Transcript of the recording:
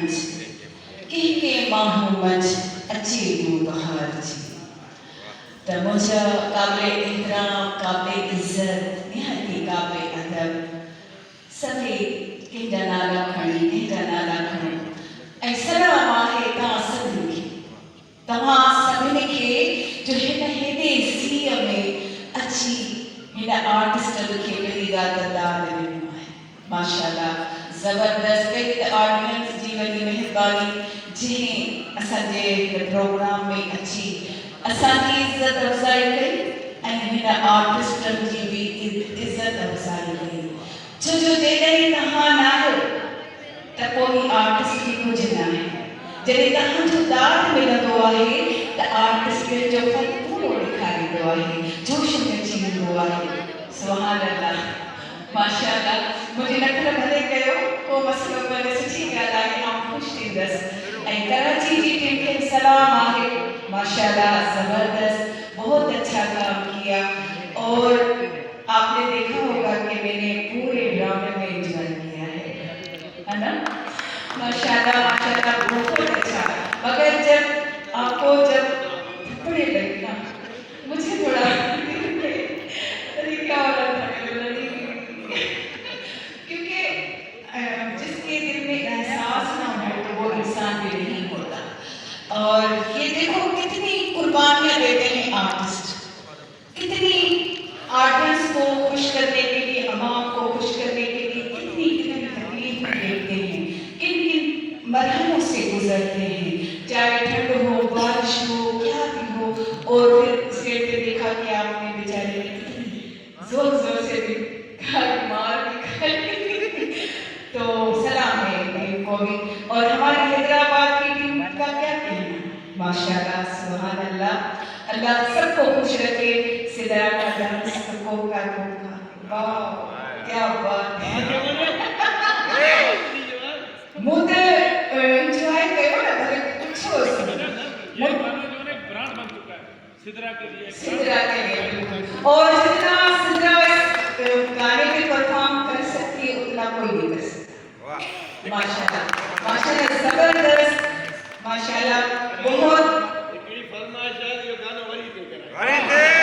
मंच के माहू मंच अच्छी बहार जी त मुझा काबिल एहतराम काबिल इज्जत निहायती काबिल अदब सभी कंहिंजा नाला खणी कंहिंजा नाला खणो ऐं सलाम आहे तव्हां सभिनी खे जो हिन हेॾे सीअ में अची हिन आर्टिस्ट खे पहिरीं ॻाल्हि त दान ॾिनो आहे माशाल्लाह ज़बरदस्त पहिरीं त ऑडियंस जी वॾी महिरबानी जंहिं असांजे प्रोग्राम में अची असांजी इज़त अफ़ज़ाई कई ऐं हिन आर्टिस्ट जी बि इज़त अफ़ज़ाई कई छो जो जेॾीं तव्हां न आहियो त कोई आर्टिस्ट बि कुझु न आहे जॾहिं तव्हांजो दाद मिलंदो आहे त आर्टिस्ट जो फल पूरो ॾेखारींदो आहे जोश में अची वेंदो आहे सुभान अल्लाह माशाल्लाह मुंहिंजी नखर भले कयो को मसइलो कोन्हे सुठी ॻाल्हि आहे आउं ख़ुशि थींदसि ऐं कराची जी टीम खे सलाम आहे माशाल्लाह ज़बरदस्त बहुत अच्छा काम किया और आपने देखा होगा कि मैंने पूरे ड्रामे में एंजॉय किया है ना माशाल्लाह बहुत अच्छा मगर जब आपको जब थप्पड़े लगे ना मुझे थोड़ा तरीका हो रहा था क्योंकि जिसके दिल में एहसास ना हो तो वो इंसान भी नहीं होता और ये देखो कितनी कुर्बानियाँ देते हैं आर्टिस्ट कितनी ऑडियंस को खुश करने के लिए अवाम को खुश करने के लिए कितनी कितनी तकलीफ देखते हैं किन किन मरहलों से गुजरते हैं चाहे ठंड हो बारिश हो क्या भी हो और फिर स्टेज पे देखा कि आपने बेचारे जोर जोर से भी मार भी खाई तो सलाम है इनको भी और हमारी हैदराबाद की टीम का क्या कहना माशाल्लाह सुभान अल्लाह अल्लाह सबको खुश रखे सिदरा का डांस सबको का वाह क्या बात है मुझे एंजॉय करो ना भले कुछ हो ये गाना जो है ब्रांड बन चुका है सिदरा के लिए और जितना सिदरा इस गाने पे परफॉर्म कर सकती है उतना कोई नहीं कर सकता माशाल्लाह जबरदस्त माशाल्लाह बहुत फरमाइश है ये गाना वही क्यों करा